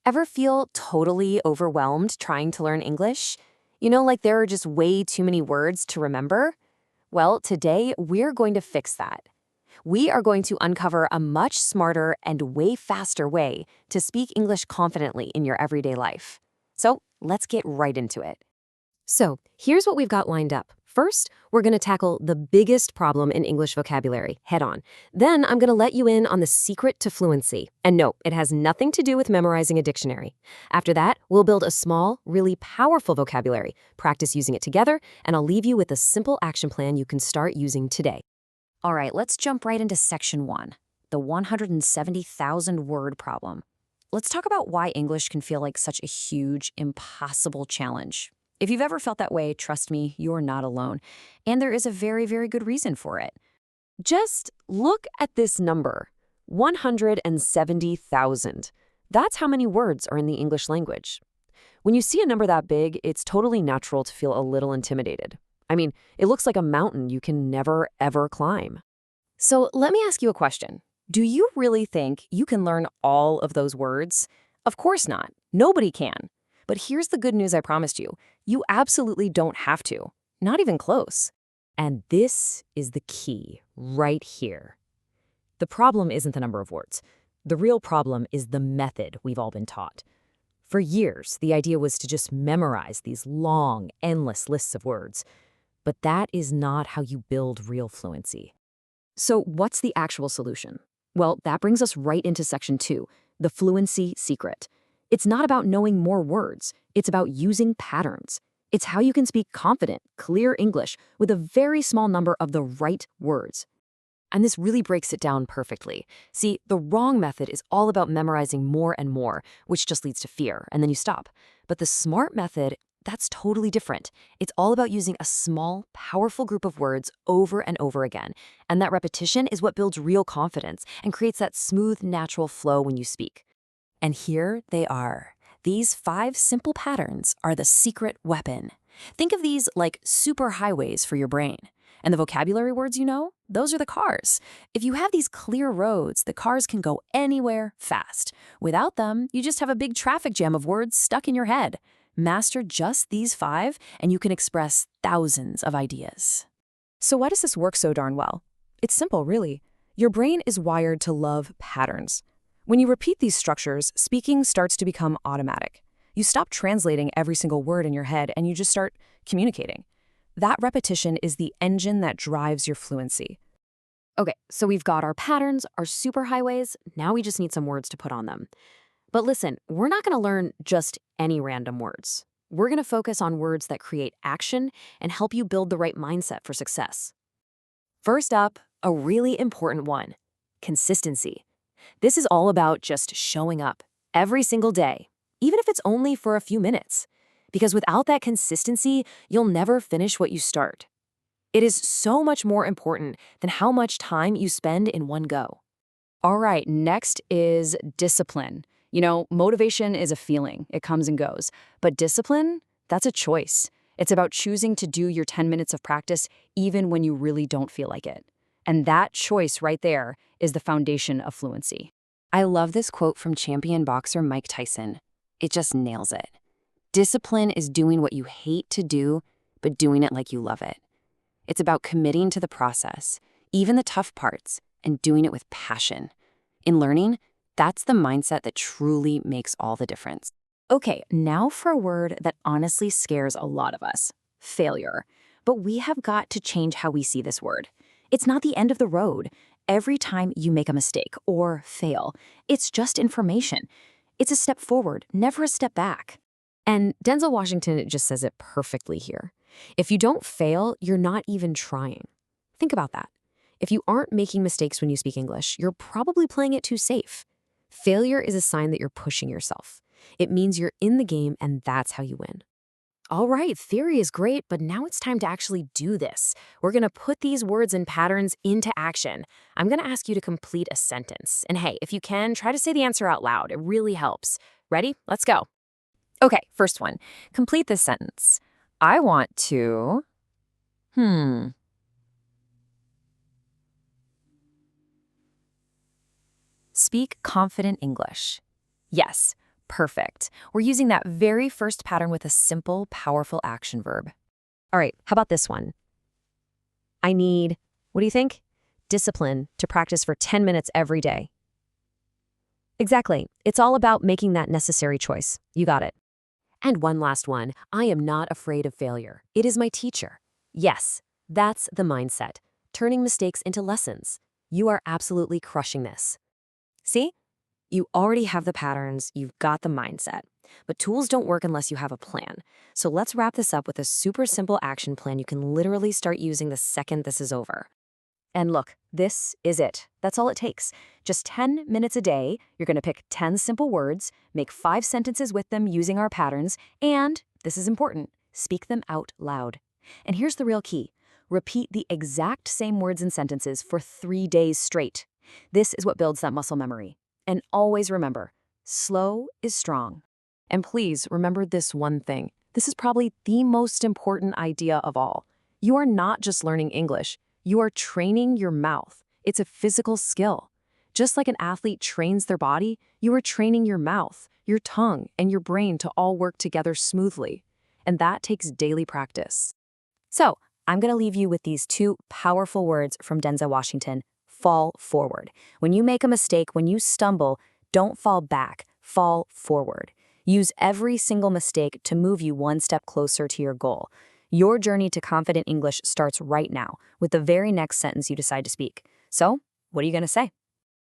Ever feel totally overwhelmed trying to learn English? Like there are just way too many words to remember? Well, today we're going to fix that. We are going to uncover a much smarter and way faster way to speak English confidently in your everyday life. So let's get right into it. So here's what we've got lined up. First, we're going to tackle the biggest problem in English vocabulary head on. Then I'm going to let you in on the secret to fluency. And no, it has nothing to do with memorizing a dictionary. After that, we'll build a small, really powerful vocabulary, practice using it together, and I'll leave you with a simple action plan you can start using today. All right, let's jump right into section 1, the 170,000 word problem. Let's talk about why English can feel like such a huge, impossible challenge. If you've ever felt that way, trust me, you're not alone. And there is a very, very good reason for it. Just look at this number, 170,000. That's how many words are in the English language. When you see a number that big, it's totally natural to feel a little intimidated. I mean, it looks like a mountain you can never, ever climb. So let me ask you a question. Do you really think you can learn all of those words? Of course not. Nobody can. But here's the good news I promised you. You absolutely don't have to. Not even close. And this is the key right here. The problem isn't the number of words. The real problem is the method we've all been taught. For years, the idea was to just memorize these long, endless lists of words. But that is not how you build real fluency. So what's the actual solution? Well, that brings us right into section 2, the fluency secret. It's not about knowing more words. It's about using patterns. It's how you can speak confident, clear English with a very small number of the right words. And this really breaks it down perfectly. See, the wrong method is all about memorizing more and more, which just leads to fear, and then you stop. But the smart method, that's totally different. It's all about using a small, powerful group of words over and over again. And that repetition is what builds real confidence and creates that smooth, natural flow when you speak. And here they are. These 5 simple patterns are the secret weapon. Think of these like superhighways for your brain. And the vocabulary words you know, those are the cars. If you have these clear roads, the cars can go anywhere fast. Without them, you just have a big traffic jam of words stuck in your head. Master just these 5, and you can express thousands of ideas. So why does this work so darn well? It's simple, really. Your brain is wired to love patterns. When you repeat these structures, speaking starts to become automatic. You stop translating every single word in your head and you just start communicating. That repetition is the engine that drives your fluency. Okay, so we've got our patterns, our superhighways. Now we just need some words to put on them. But listen, we're not going to learn just any random words. We're going to focus on words that create action and help you build the right mindset for success. First up, a really important one, consistency. This is all about just showing up every single day, even if it's only for a few minutes. Because without that consistency, you'll never finish what you start. It is so much more important than how much time you spend in one go. All right, next is discipline. Motivation is a feeling. It comes and goes. But discipline, that's a choice. It's about choosing to do your 10 minutes of practice even when you really don't feel like it. And that choice right there is the foundation of fluency. I love this quote from champion boxer Mike Tyson. It just nails it. Discipline is doing what you hate to do, but doing it like you love it. It's about committing to the process, even the tough parts, and doing it with passion. In learning, that's the mindset that truly makes all the difference. Okay, now for a word that honestly scares a lot of us, failure. But we have got to change how we see this word. It's not the end of the road. Every time you make a mistake or fail, it's just information. It's a step forward, never a step back. And Denzel Washington just says it perfectly here. If you don't fail, you're not even trying. Think about that. If you aren't making mistakes when you speak English, you're probably playing it too safe. Failure is a sign that you're pushing yourself. It means you're in the game, and that's how you win. All right, theory is great, but now it's time to actually do this. We're going to put these words and patterns into action. I'm going to ask you to complete a sentence. And hey, if you can, try to say the answer out loud. It really helps. Ready? Let's go. Okay, first one. Complete this sentence. I want to... Speak confident English. Yes, Perfect. We're using that very first pattern with a simple, powerful action verb. All right, how about this one? I need, what do you think? Discipline to practice for 10 minutes every day. Exactly. It's all about making that necessary choice. You got it. And one last one. I am not afraid of failure. It is my teacher. Yes, that's the mindset. Turning mistakes into lessons. You are absolutely crushing this. See? You already have the patterns, you've got the mindset. But tools don't work unless you have a plan. So let's wrap this up with a super simple action plan you can literally start using the second this is over. And look, this is it. That's all it takes. Just 10 minutes a day, you're going to pick 10 simple words, make 5 sentences with them using our patterns, and, this is important, speak them out loud. And here's the real key. Repeat the exact same words and sentences for 3 days straight. This is what builds that muscle memory. And always remember, slow is strong. And please remember this one thing. This is probably the most important idea of all. You are not just learning English. You are training your mouth. It's a physical skill. Just like an athlete trains their body, you are training your mouth, your tongue, and your brain to all work together smoothly. And that takes daily practice. So, I'm going to leave you with these 2 powerful words from Denzel Washington. Fall forward. When you make a mistake, when you stumble, don't fall back, fall forward. Use every single mistake to move you one step closer to your goal. Your journey to confident English starts right now with the very next sentence you decide to speak. So, what are you going to say?